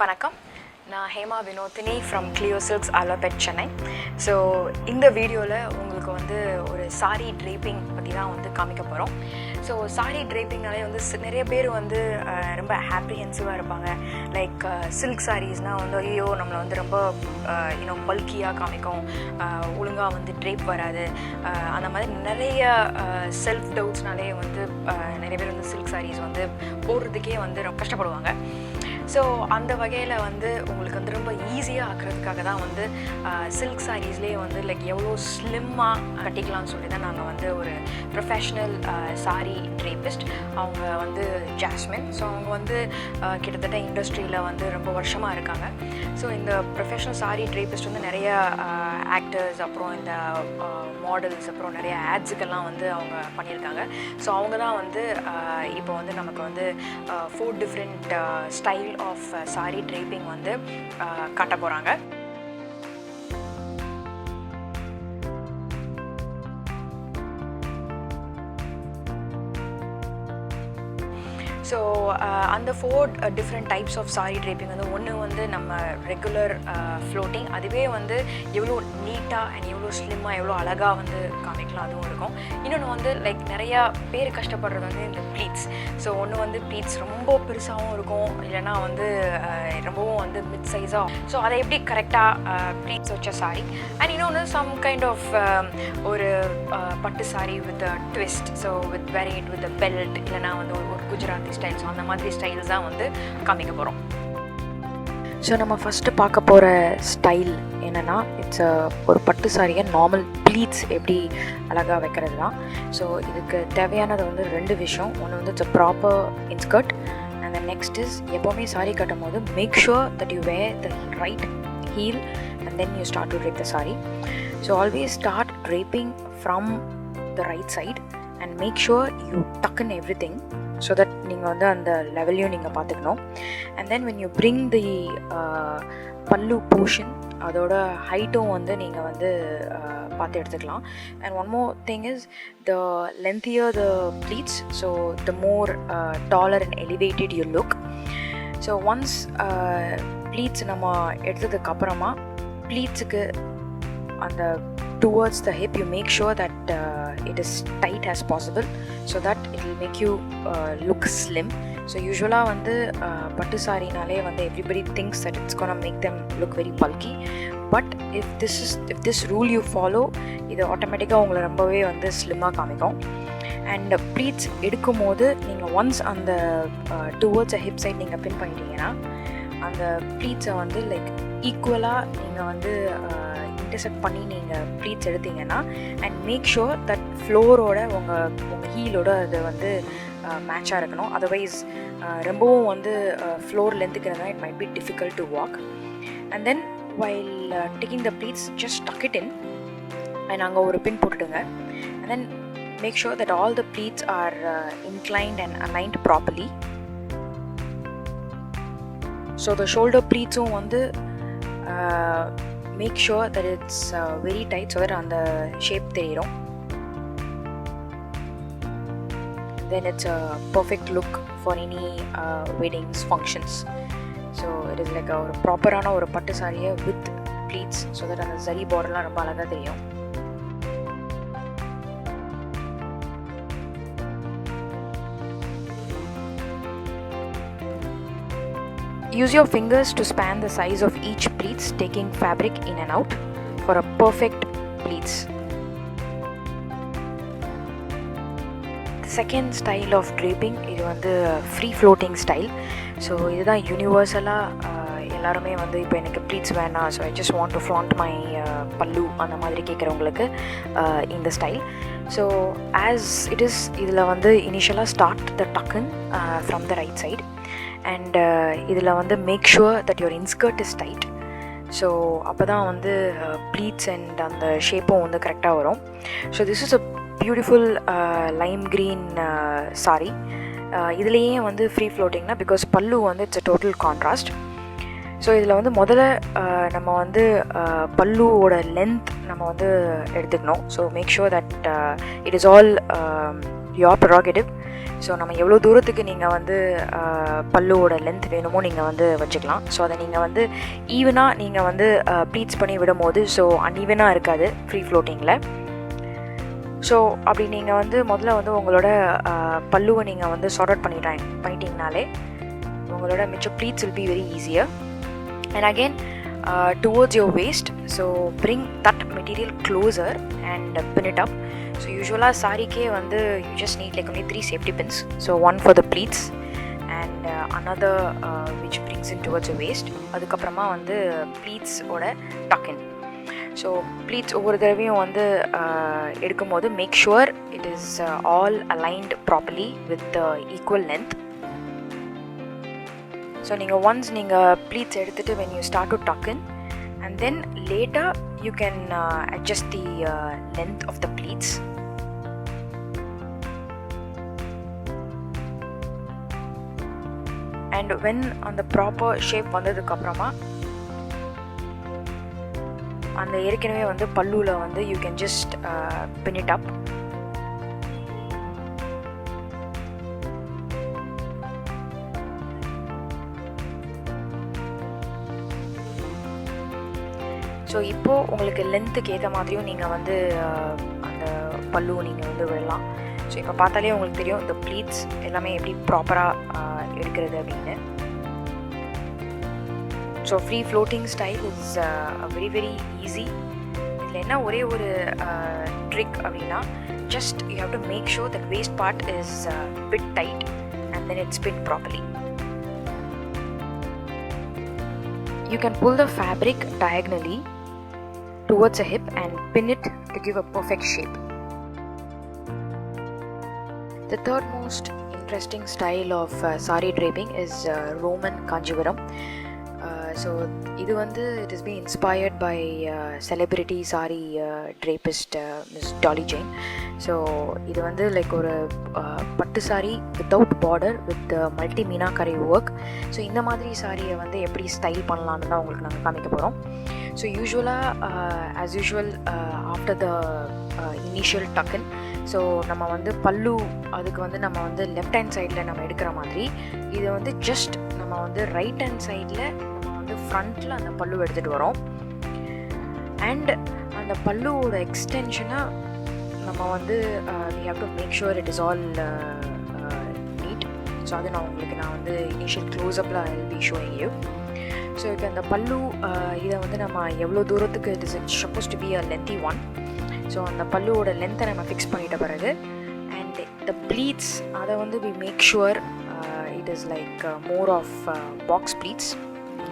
வணக்கம், நான் Hema Vinodhini from Clio Silks Chennai. So இந்த வீடியோவில் உங்களுக்கு வந்து ஒரு சாரி ட்ரேப்பிங் பற்றி தான் வந்து காமிக்க போகிறோம். ஸோ சாரி ட்ரேப்பிங்னாலே வந்து நிறைய பேர் வந்து ரொம்ப ஹாப்பிஹென்சிவாக இருப்பாங்க. லைக் சில்க் சாரீஸ்னால் வந்து ஐயோ நம்மளை வந்து ரொம்ப இன்னும் பல்கியாக காமிக்கும், ஒழுங்காக வந்து ட்ரேப் வராது, அந்த மாதிரி நிறைய செல்ஃப் டவுட்ஸ்னாலே வந்து நிறைய பேர் வந்து சில்க் சாரீஸ் வந்து போடுறதுக்கே வந்து ரொம்ப கஷ்டப்படுவாங்க. ஸோ அந்த வகையில் வந்து உங்களுக்கு வந்து ரொம்ப ஈஸியாக ஆக்கிறதுக்காக தான் வந்து சில்க் சாரீஸ்லேயே வந்து லைக் எவ்வளோ ஸ்லிம்மாக கட்டிக்கலாம்னு சொல்லி தான் நாங்கள் வந்து ஒரு ப்ரொஃபஷ்னல் சாரீ ட்ரேபிஸ்ட், அவங்க வந்து ஜாஸ்மின். ஸோ அவங்க வந்து கிட்டத்தட்ட இண்டஸ்ட்ரியில் வந்து ரொம்ப வருஷமாக இருக்காங்க. ஸோ இந்த ப்ரொஃபஷ்னல் சாரீ ட்ரேபிஸ்ட் வந்து நிறைய ஆக்டர்ஸ், அப்புறம் இந்த மாடல்ஸ், அப்புறம் நிறைய ஆட்ஸுக்கெல்லாம் வந்து அவங்க பண்ணியிருக்காங்க. ஸோ அவங்க தான் வந்து இப்போ வந்து நமக்கு வந்து 4 different style of sari draping வந்து காட்ட போகிறாங்க. ஸோ அந்த 4 different types of sari draping வந்து ஒன்று வந்து நம்ம ரெகுலர் ஃப்ளோட்டிங், அதுவே வந்து எவ்வளோ நீட்டாக அண்ட் எவ்வளோ ஸ்லிம்மாக எவ்வளோ அழகாக வந்து காமிக்கலாம் அதுவும் இருக்கும். இன்னொன்று வந்து லைக் நிறையா பேர் கஷ்டப்படுறது வந்து இந்த ப்ளீட்ஸ். ஸோ ஒன்று வந்து ப்ளீட்ஸ் ரொம்ப பெருசாகவும் இருக்கும், இல்லைனா வந்து ரொம்பவும் வந்து மிட் சைஸாக. ஸோ அதை எப்படி கரெக்டாக ப்ளீட்ஸ் வச்ச சாரீ, அண்ட் இன்னொன்று சம் கைண்ட் ஆஃப் ஒரு பட்டு sari with twist, so with வெரைட் with belt, இல்லைனா வந்து ஒரு குஜராத்தி ஸ்டைல்ஸ், அந்த மாதிரி ஸ்டைல்ஸ் தான் வந்து காமிக்க போகிறோம். ஸோ நம்ம ஃபஸ்ட்டு பார்க்க போகிற ஸ்டைல் என்னென்னா, இட்ஸ் ஒரு பட்டு சாரியை நார்மல் ப்ளீட்ஸ் எப்படி அழகாக வைக்கிறது தான். ஸோ இதுக்கு தேவையானது வந்து 2 விஷயம். ஒன்று வந்து it's proper inskirt, and then next is எப்போவுமே சாரீ கட்டும் போது make sure that you wear the right heel and then you start to drape the saree. So always start draping from the right side and make sure you tuck in everything so that நீங்கள் வந்து அந்த லெவல்லையும் நீங்கள் பார்த்துக்கணும். And then when you bring the பல்லு portion, அதோட ஹைட்டும் வந்து நீங்கள் வந்து பார்த்து எடுத்துக்கலாம். And one more thing is the லென்த்தியர் the pleats, so the more dollar and elevated you look. So once pleats நம்ம எடுத்ததுக்கப்புறமா ப்ளீட்ஸுக்கு அந்த towards the hip you make sure that it is tight as possible so that it will make you look slim. So usually வந்து பட்டு சாரினாலே வந்து everybody thinks that it's gonna make them look very bulky, but if this rule you follow, இது ஆட்டோமேட்டிக்காக உங்களை ரொம்பவே வந்து ஸ்லிம்மாக காமிக்கும். And pleats எடுக்கும் போது நீங்கள் ஒன்ஸ் அந்த டுவர்ட்ஸ் அ ஹிப் சைட் நீங்கள் பின் பண்ணிட்டீங்கன்னா அந்த ப்ளீட்ஸை வந்து லைக் ஈக்குவலாக நீங்கள் வந்து இன்டர்செக்ட் பண்ணி நீங்கள் ப்ளீட்ஸ் எடுத்தீங்கன்னா, அண்ட் மேக் ஷுர் தட் ஃப்ளோரோட உங்கள் ஹீலோட அது வந்து மேட்சாக இருக்கணும். அதர்வைஸ் ரொம்பவும் வந்து ஃப்ளோர் லென்த்துக்கு இருந்தால் it might be difficult to walk. And then while taking the pleats just tuck it in and அங்கே ஒரு பின் போட்டுடுங்க. And then make sure that all the pleats are inclined and aligned properly. So the shoulder ப்ளீட்ஸும் வந்து make sure that it's very tight so that அந்த shape தெரியும். Then it's a perfect look for any weddings, functions. So it is like a proper-ஆன ஒரு பட்டு சாரியை with pleats so that அந்த zari borderலாம் ரொம்ப அழகாக தெரியும். Use your fingers to span the size of each pleats, taking fabric in and out for a perfect pleats. The second style of draping, இது வந்து free floating style. So இதுதான் யூனிவர்சலாக எல்லாருமே வந்து இப்போ எனக்கு ப்ளீட்ஸ் வேணாம், so I just want to flaunt my pallu அந்த மாதிரி கேட்குறவங்களுக்கு இந்த style. So as it is, இதில் வந்து இனிஷியலாக start the tuck in from the right side and இதில் வந்து make sure that your inskirt is tight. So அப்போ தான் வந்து ப்ளீட்ஸ் அண்ட் அந்த ஷேப்பும் வந்து கரெக்டாக வரும். So this is a beautiful Lime green sorry. இதுலேயே வந்து ஃப்ரீ ஃப்ளோட்டிங்னா பிகாஸ் பல்லு வந்து it's a total contrast. So இதில் வந்து முதல்ல நம்ம வந்து பல்லுவோட லென்த் நம்ம வந்து எடுத்துக்கணும். So make sure that it is all your prerogative. So நம்ம எவ்வளோ தூரத்துக்கு நீங்கள் வந்து பல்லுவோட லென்த் வேணுமோ நீங்கள் வந்து வச்சுக்கலாம். ஸோ அதை நீங்கள் வந்து ஈவனாக நீங்கள் வந்து ப்ளீட்ஸ் பண்ணி விடும் போது ஸோ அன்ஈவனாக இருக்காது ஃப்ரீ ஃப்ளோட்டிங்கில். ஸோ அப்படி நீங்கள் வந்து முதல்ல வந்து உங்களோட பல்லுவை நீங்கள் வந்து சார்ட் அவுட் பண்ணிட்டீங்கனாலே உங்களோட மிச்சம் pleats will be very easier. And again towards your waist, so bring that material closer and pin it up. So usually saree ke vandu you just need like only 3 safety pins, so one for the pleats and another which brings in towards your waist. adukapprama vandu pleats oda tuck in. So pleats over தடவையும் வந்து எடுக்கும்போது make sure it is all aligned properly with the equal length. So once நீங்கள் pleats எடுத்துட்டு when you start to tuck in, and then later you can adjust the length of the pleats. And when on the proper shape வந்ததுக்கு அப்புறமா அந்த ஏற்கனவே வந்து பல்லுல வந்து you can just pin it up. So இப்போது உங்களுக்கு லென்த்துக்கு ஏற்ற மாதிரியும் நீங்கள் வந்து அந்த பல்லுவை நீங்கள் வந்து விடலாம். ஸோ இப்போ பார்த்தாலே உங்களுக்கு தெரியும் இந்த ப்ளீட்ஸ் எல்லாமே எப்படி ப்ராப்பராக எடுக்கிறது அப்படின்னு. So free floating style is very very easy. இதில் என்ன ஒரே ஒரு ட்ரிக் அப்படின்னா just you have to make sure that waist part is fit tight and then it's fit properly. You can pull the fabric diagonally towards a hip and pin it to give a perfect shape. The third most interesting style of saree draping is Roman Kanjivaram. So இது வந்து it has been inspired by celebrity saree drapist Miss Dolly Jane. So இது வந்து like ஒரு பட்டு sorry without border with multi meenakari work. So இந்த மாதிரி சாரியை வந்து எப்படி ஸ்டைல் பண்ணலான்னு தான் உங்களுக்கு நாங்கள் காமிக்க போகிறோம். ஸோ யூஸ்வலாக as usual after the initial tuck in so நம்ம வந்து பல்லு அதுக்கு வந்து நம்ம வந்து லெஃப்ட் ஹேண்ட் சைடில் நம்ம எடுக்கிற மாதிரி இது வந்து ஜஸ்ட் நம்ம வந்து ரைட் ஹேண்ட் சைடில் நம்ம வந்து ஃப்ரண்ட்டில் அந்த பல்லு எடுத்துகிட்டு வரோம். அண்ட் அந்த பல்லுவோட எக்ஸ்டென்ஷனை நம்ம வந்து we have to make sure it is all neat. So அது நான் வந்து இனிஷியல் க்ளோஸ்அப்பில் I will be showing you. So இப்போ அந்த பல்லு இதை வந்து நம்ம எவ்வளோ தூரத்துக்கு it is supposed to be a lengthy one. So அந்த பல்லுவோட லென்த்தை நம்ம ஃபிக்ஸ் பண்ணிட்ட பிறகு அண்ட் the pleats அதை வந்து we make sure it is like more of box pleats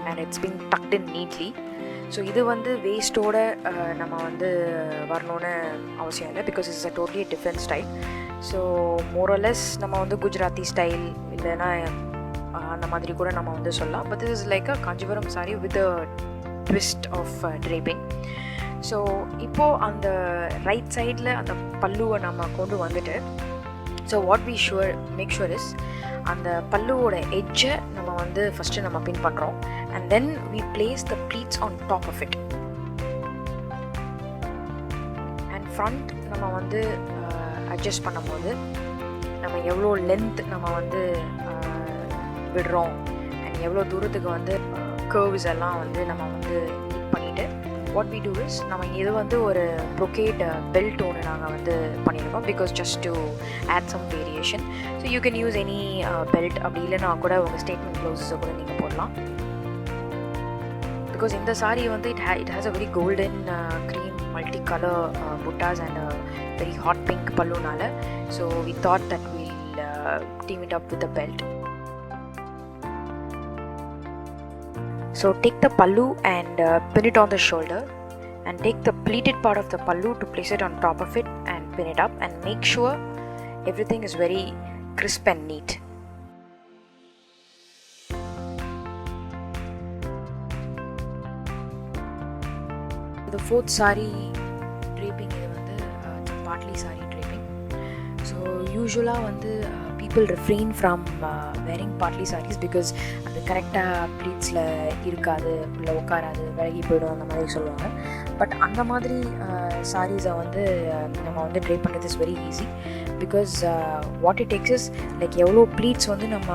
and it's been tucked in neatly. So இது வந்து வேஸ்ட்டோட நம்ம வந்து வரணும்னு அவசியம் இல்லை because it's a totally different style. So more or less நம்ம வந்து குஜராத்தி ஸ்டைல் இல்லைன்னா அந்த மாதிரி கூட நம்ம வந்து சொல்லலாம். But this is like a Kanchipuram sari with a twist of draping. So இப்போது அந்த ரைட் சைடில் அந்த பல்லுவை நம்ம கொண்டு வந்துட்டு so what we make sure is அந்த பல்லுவோட எட்ஜை நம்ம வந்து ஃபஸ்ட்டு நம்ம பின் பண்ணுறோம் and then we place the pleats on top of it. And front நம்ம வந்து adjust பண்ணும்போது நம்ம எவ்வளோ லென்த் நம்ம வந்து விடுறோம் அண்ட் எவ்வளோ தூரத்துக்கு வந்து கர்வ்ஸ் எல்லாம் வந்து நம்ம வந்து மீட் பண்ணிவிட்டு what we do is நம்ம இது வந்து ஒரு brocade belt ஒன்று நாங்கள் வந்து பண்ணியிருக்கோம் because just to add some variation. So you can use any belt அப்படி இல்லைன்னா கூட உங்கள் ஸ்டேட்மெண்ட் க்ளோஸஸை கூட நீங்கள் போடலாம். Because in the saree வந்து it has a very golden cream multicolor buttas and a very hot pink pallu-nala. So we thought that we'll team it up with the belt. So take the pallu and pin it on the shoulder and take the pleated part of the pallu to place it on top of it and pin it up and make sure everything is very crisp and neat. The fourth saree draping இது வந்து partly saree draping. So usually வந்து people refrain from wearing partly sarees because அந்த கரெக்டாக ப்ளீட்ஸில் இருக்காது, இல்லை உட்காராது, விலகி போய்டும் அந்த மாதிரி சொல்லுவாங்க. பட் அந்த மாதிரி சாரீஸை வந்து நம்ம வந்து ட்ரேப் பண்ணுறது is very easy. Because what it takes is like எவ்வளோ ப்ளீட்ஸ் வந்து நம்ம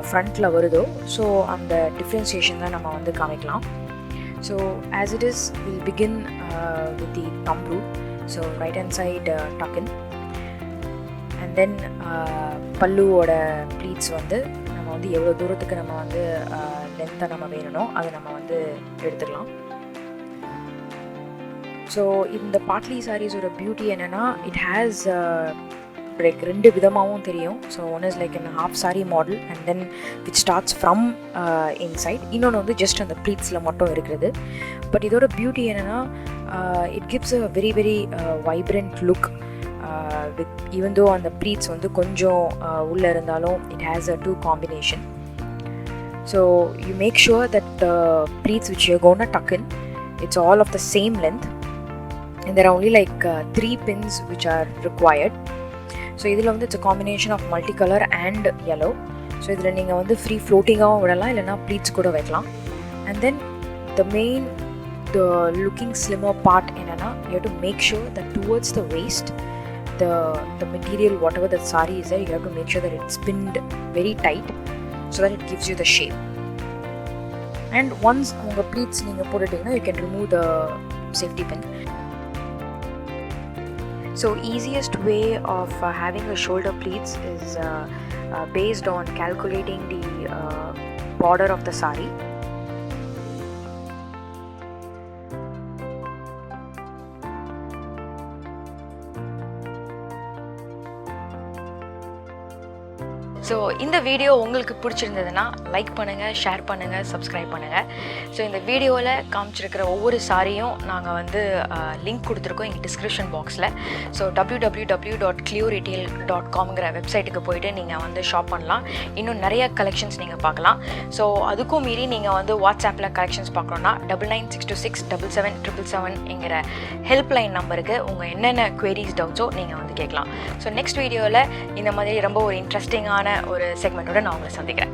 ஃப்ரண்ட்டில் வருதோ, ஸோ அந்த டிஃப்ரென்சியேஷன் தான் நம்ம வந்து காமிக்கலாம். So as it is will begin with the thumb root. So right hand side tuck in, and then பல்லுவோட ப்ளீட்ஸ் வந்து நம்ம வந்து எவ்வளோ தூரத்துக்கு நம்ம வந்து லென்த்தாக நம்ம வேணுமோ அதை நம்ம வந்து எடுத்துக்கலாம். ஸோ இந்த பாட்லி சாரீஸோட பியூட்டி என்னென்னா, இட் ஹேஸ் லைக் ரெண்டு விதமாகவும் தெரியும். So one is like in half sorry model and then which starts from inside. இன்னொன்று வந்து ஜஸ்ட் அந்த ப்ளீட்ஸில் மட்டும் இருக்கிறது. பட் இதோட பியூட்டி என்னென்னா, it gives a very very vibrant look with even though அந்த ப்ளீட்ஸ் வந்து கொஞ்சம் உள்ளே இருந்தாலும் it has a 2 combination. So you make sure that the pleats which you're going to tuck in, it's all of the same length, and there are only like 3 pins which are required. So இதில் வந்து it's a combination of multicolor and yellow. So இதில் நீங்கள் வந்து free ஃப்ளோட்டிங்காகவும் விடலாம், இல்லைனா pleats கூட வைக்கலாம். And then the looking slimmer part என்னன்னா, you have to make sure that towards the waist, the material, whatever the saree is there, you have to make sure that it's pinned very tight so that it gives you the shape. And once உங்க pleats நீங்க போட்டுட்டீங்கன்னா, you can remove the safety pin. So easiest way of having a shoulder pleats is based on calculating the border of the saree. So இந்த video உங்களுக்கு பிடிச்சிருந்ததுன்னா like பண்ணுங்கள், share பண்ணுங்கள், subscribe பண்ணுங்கள். So இந்த வீடியோவில் காமிச்சிருக்கிற ஒவ்வொரு சாரியும் நாங்கள் வந்து லிங்க் கொடுத்துருக்கோம் எங்கள் டிஸ்கிரிப்ஷன் பாக்ஸில். ஸோ www.clioretail.comங்கிற வெப்சைட்டுக்கு போய்ட்டு நீங்கள் வந்து ஷாப் பண்ணலாம். இன்னும் நிறைய கலெக்ஷன்ஸ் நீங்கள் பார்க்கலாம். ஸோ அதுக்கும் மீறி நீங்கள் வந்து வாட்ஸ்அப்பில் கலெக்ஷன்ஸ் பார்க்கணுன்னா 9962677777 ஹெல்ப்லைன் நம்பருக்கு உங்கள் என்னென்ன குவெரிஸ் டவுட்ஸோ நீங்கள் வந்து கேட்கலாம். ஸோ நெக்ஸ்ட் வீடியோவில் இந்த மாதிரி ரொம்ப ஒரு இன்ட்ரெஸ்டிங்கான ஒரு செக்மெண்ட்டோட நான் உங்களை சந்திக்கிறேன்.